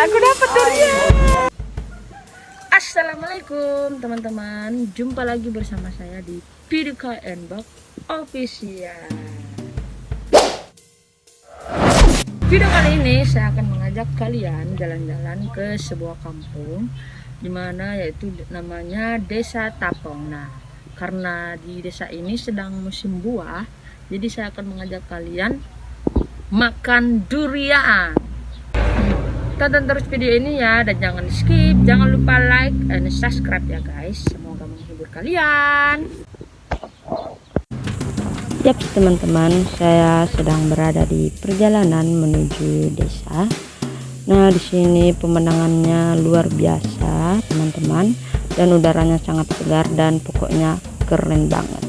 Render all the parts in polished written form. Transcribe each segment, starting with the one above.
aku dapat durian. Assalamualaikum teman-teman, jumpa lagi bersama saya di PDKN Box Official. Video kali ini saya akan mengajak kalian jalan-jalan ke sebuah kampung, dimana yaitu namanya Desa Tapong. Nah, karena di desa ini sedang musim buah, jadi saya akan mengajak kalian makan durian. Tonton terus video ini ya, dan jangan di skip, jangan lupa like dan subscribe ya guys. Semoga menghibur kalian. Yap teman-teman, saya sedang berada di perjalanan menuju desa. Nah, di sini pemandangannya luar biasa teman-teman, dan udaranya sangat segar dan pokoknya keren banget.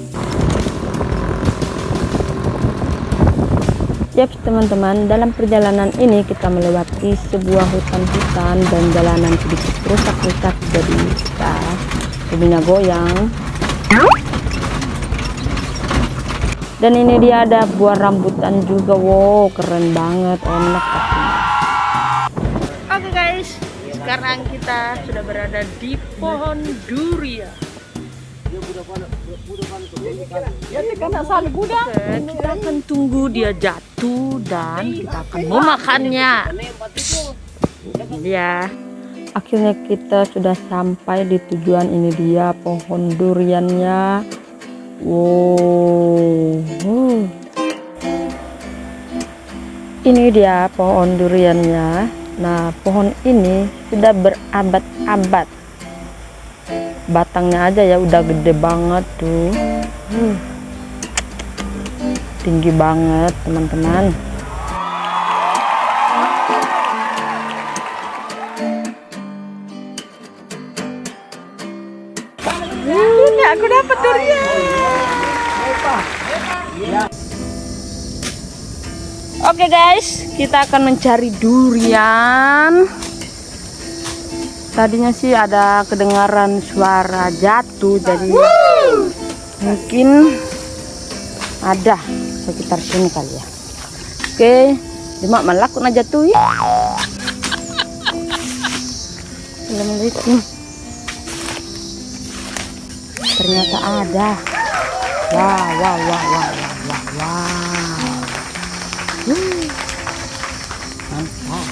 Yap teman-teman, dalam perjalanan ini kita melewati sebuah hutan-hutan dan jalanan sedikit rusak-rusak, jadi kita mobilnya goyang. Dan ini dia ada buah rambutan juga, wow keren banget, enak pastinya. Oke guys, sekarang kita sudah berada di pohon durian. Kita akan tunggu dia jatuh dan kita akan memakannya. Ini dia. Akhirnya kita sudah sampai di tujuan. Ini dia pohon duriannya. Wow. Ini dia pohon duriannya. Nah, pohon ini sudah berabad-abad. Batangnya aja ya udah gede banget tuh. Tinggi banget teman-teman. Ini aku dapat durian. Oke guys, kita akan mencari durian. Tadinya sih ada kedengaran suara jatuh, jadi mungkin ada sekitar sini kali ya. Oke, cuma malakun aja tuh ya. Assalamualaikum. Ternyata ada. Wow. Mantap.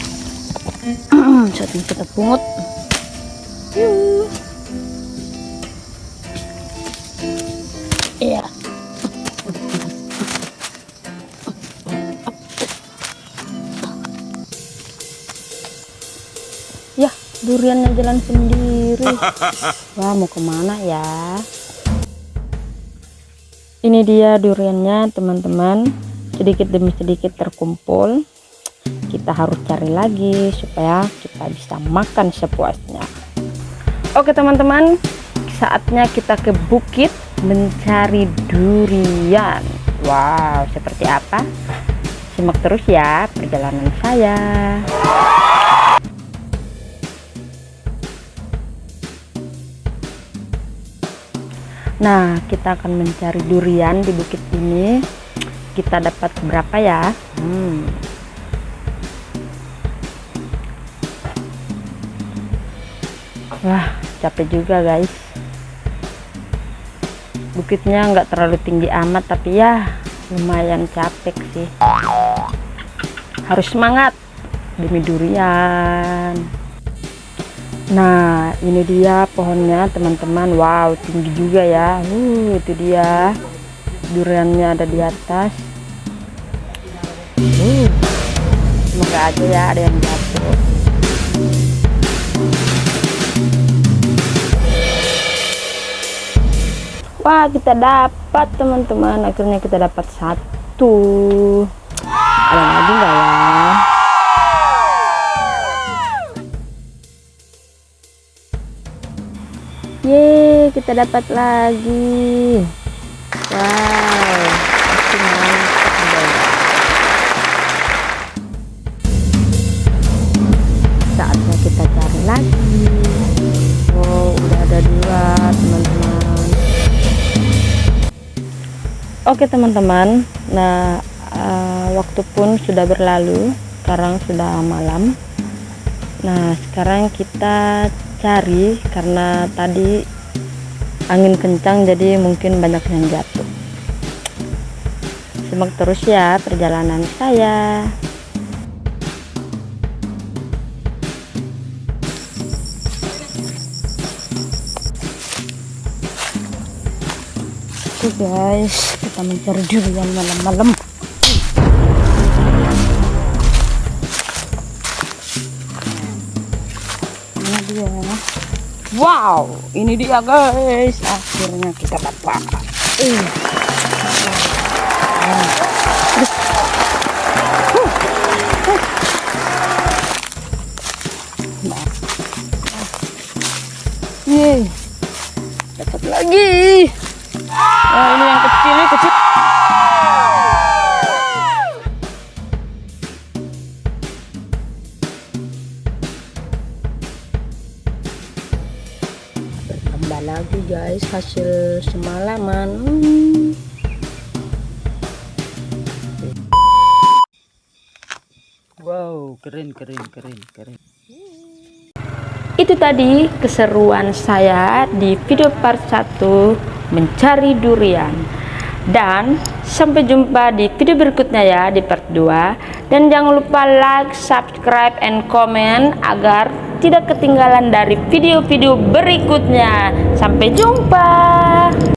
Satu kita pungut. Iya. Ya, duriannya jalan sendiri. Wah, mau kemana ya? Ini dia duriannya teman-teman. Sedikit demi sedikit terkumpul. Kita harus cari lagi supaya kita bisa makan sepuasnya. Oke teman-teman, saatnya kita ke bukit mencari durian. Wow, seperti apa? Simak terus ya perjalanan saya. Nah, kita akan mencari durian di bukit ini. Kita dapat berapa ya? Wah, capek juga guys. Bukitnya nggak terlalu tinggi amat, tapi ya lumayan capek sih. Harus semangat demi durian. Nah, ini dia pohonnya teman-teman. Wow, tinggi juga ya. Itu dia duriannya ada di atas. Semoga aja ya ada yang jatuh. Wah, kita dapat teman-teman. Akhirnya kita dapat satu. Ada lagi nggak ya? Yeay, kita dapat lagi. Wow, pasti mantap. Saatnya kita cari lagi. Wow, udah ada dua teman-teman. Oke teman-teman, nah waktu pun sudah berlalu, sekarang sudah malam. Nah, sekarang kita cari, karena tadi angin kencang jadi mungkin banyak yang jatuh. Simak terus ya perjalanan saya. Oke guys, kita mencari durian malam-malam. Ini dia. Wow, ini dia guys. Akhirnya kita dapat. Yeay, dapat lagi. Nah, ini yang kecil, ini kecil. Bertambah lagi guys hasil semalaman. Wow, keren. Itu tadi keseruan saya di video part 1 mencari durian. Dan sampai jumpa di video berikutnya ya, di part 2. Dan jangan lupa like, subscribe, and comment agar tidak ketinggalan dari video-video berikutnya. Sampai jumpa.